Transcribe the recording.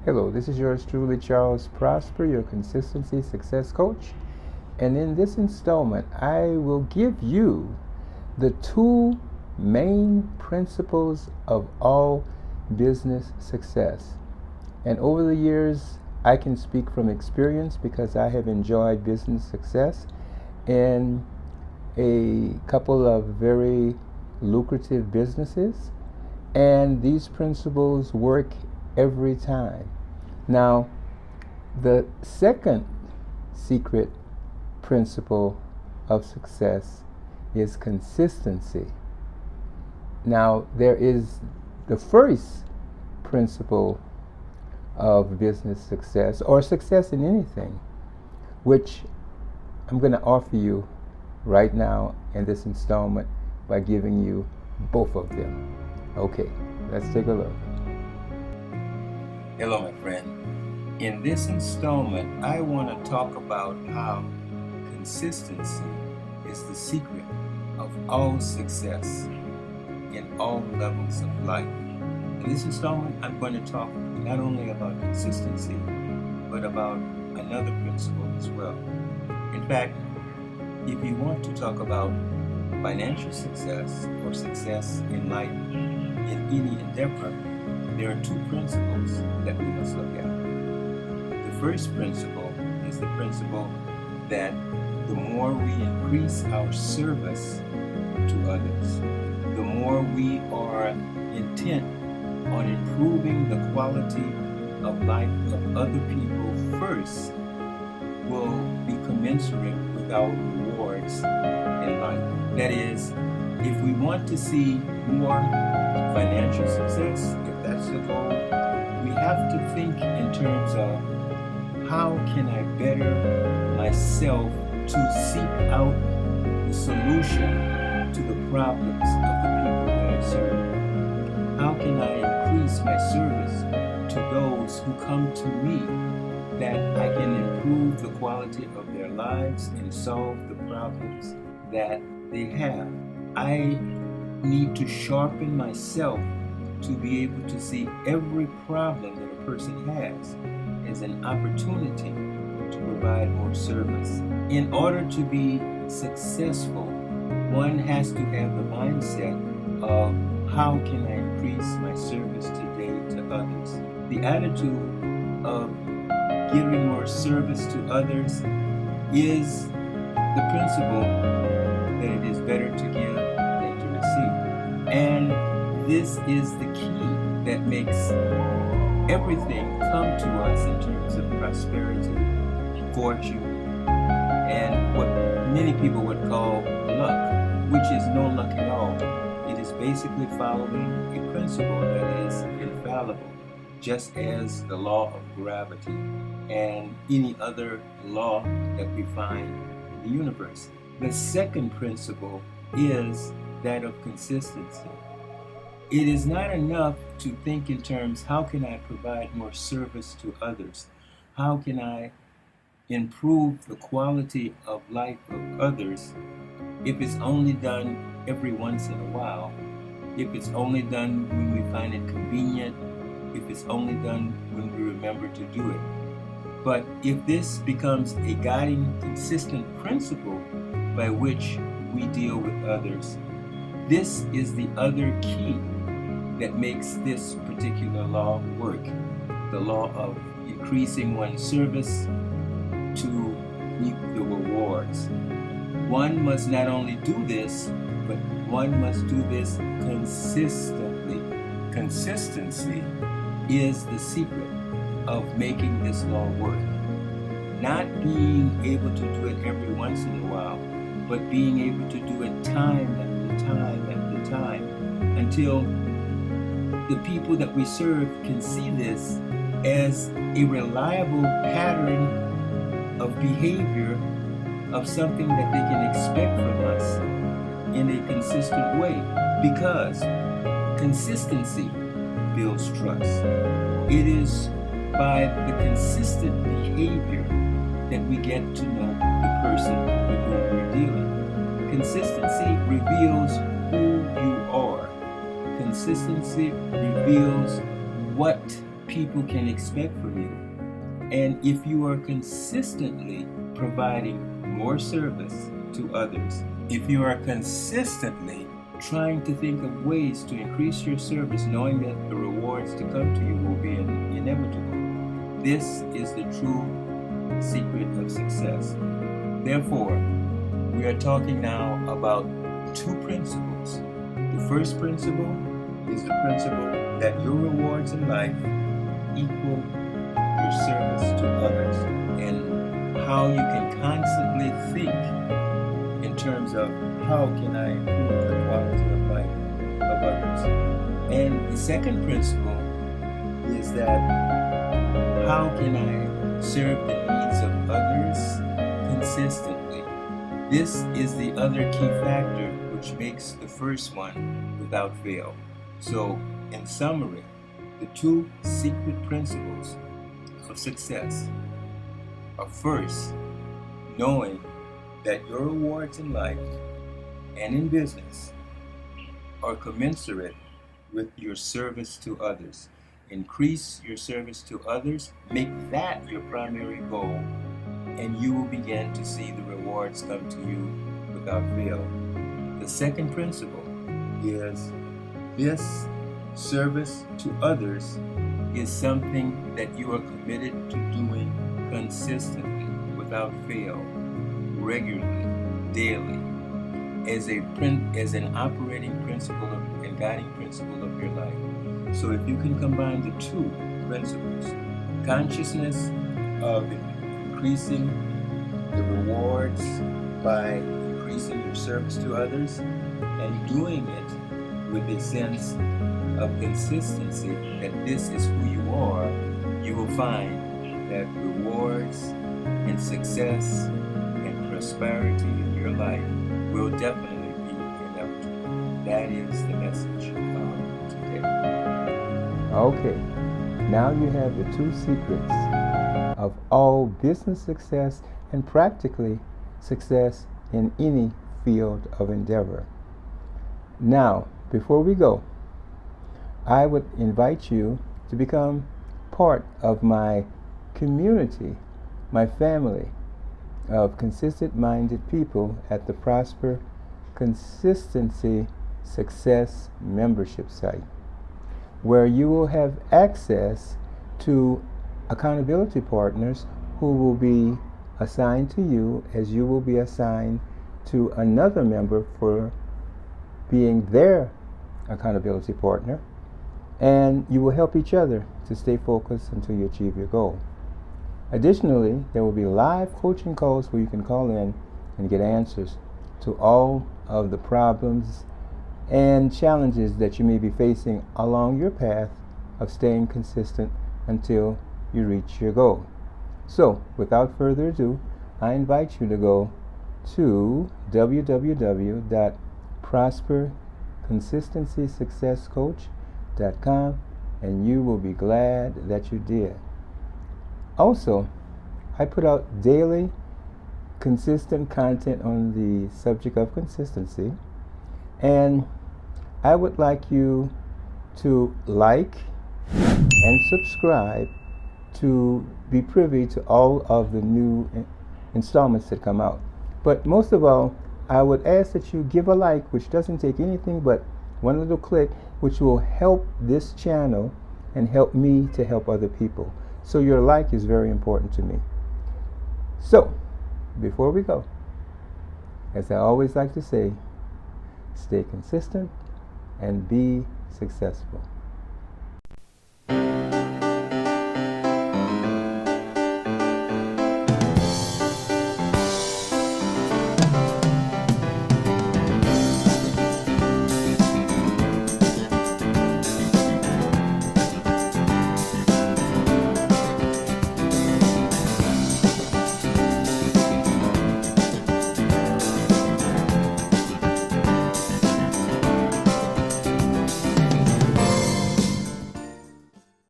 Hello, this is yours truly, Charles Prosper, your consistency success coach. And in this installment, I will give you the two main principles of all business success. And over the years, I can speak from experience because I have enjoyed business success in a couple of very lucrative businesses. And these principles work every time. Now, the second secret principle of success is consistency. Now, there is the first principle of business success, or success in anything, which I'm going to offer you right now in this installment by giving you both of them. Okay, let's take a look. Hello, my friend. In this installment, I want to talk about how consistency is the secret of all success in all levels of life. In this installment, I'm going to talk not only about consistency, but about another principle as well. In fact, if you want to talk about financial success or success in life in any endeavor, there are two principles that we must look at. The first principle is the principle that the more we increase our service to others, the more we are intent on improving the quality of life of other people first, will be commensurate with our rewards in life. That is, if we want to see more financial success, if that's the goal, we have to think in terms of how can I better myself to seek out the solution to the problems of the people that I serve? How can I increase my service to those who come to me, that I can improve the quality of their lives and solve the problems that they have? I need to sharpen myself to be able to see every problem that a person has as an opportunity to provide more service. In order to be successful, one has to have the mindset of how can I increase my service today to others. The attitude of giving more service to others is the principle that it is better to give than to receive. And this is the key that makes everything come to us in terms of prosperity, fortune, and what many people would call luck, which is no luck at all. It is basically following a principle that is infallible, just as the law of gravity and any other law that we find in the universe. The second principle is that of consistency. It is not enough to think in terms, how can I provide more service to others? How can I improve the quality of life of others if it's only done every once in a while, if it's only done when we find it convenient, if it's only done when we remember to do it. But if this becomes a guiding, consistent principle by which we deal with others, this is the other key that makes this particular law work. The law of increasing one's service to reap the rewards. One must not only do this, but one must do this consistently. Consistency is the secret of making this law work. Not being able to do it every once in a while, but being able to do it time after time after time, until the people that we serve can see this as a reliable pattern of behavior, of something that they can expect from us in a consistent way, because consistency builds trust. It is by the consistent behavior that we get to know the person with whom we're dealing. Consistency reveals who you are. Consistency reveals what people can expect from you. And if you are consistently providing more service to others, if you are consistently trying to think of ways to increase your service, knowing that the rewards to come to you will be inevitable, this is the true secret of success. Therefore, we are talking now about two principles. The first principle is the principle that your rewards in life equal your service to others, and how you can constantly think in terms of how can I improve the quality of life of others. And the second principle is that how can I serve the needs of others consistently? This is the other key factor which makes the first one without fail. So, in summary, the two secret principles of success are first, knowing that your rewards in life and in business are commensurate with your service to others. Increase your service to others, make that your primary goal, and you will begin to see the rewards come to you without fail. The second principle is this service to others is something that you are committed to doing consistently, without fail, regularly, daily, as an operating principle and guiding principle of your life. So if you can combine the two principles, consciousness of increasing the rewards by increasing your service to others, and doing it with a sense of consistency that this is who you are, you will find that rewards and success and prosperity in your life will definitely be inevitable. That is the message of today. Okay, now you have the two secrets of all business success and practically success in any field of endeavor. Now, before we go, I would invite you to become part of my community, my family of consistent-minded people at the Prosper Consistency Success membership site, where you will have access to accountability partners who will be assigned to you as you will be assigned to another member for being their accountability partner, and you will help each other to stay focused until you achieve your goal. Additionally, there will be live coaching calls where you can call in and get answers to all of the problems and challenges that you may be facing along your path of staying consistent until you reach your goal. So, without further ado, I invite you to go to www.prosperconsistencysuccesscoach.com, and you will be glad that you did. Also, I put out daily consistent content on the subject of consistency, and I would like you to like and subscribe to be privy to all of the new installments that come out. But most of all, I would ask that you give a like, which doesn't take anything but one little click, which will help this channel and help me to help other people. So your like is very important to me. So, before we go, as I always like to say, stay consistent and be successful.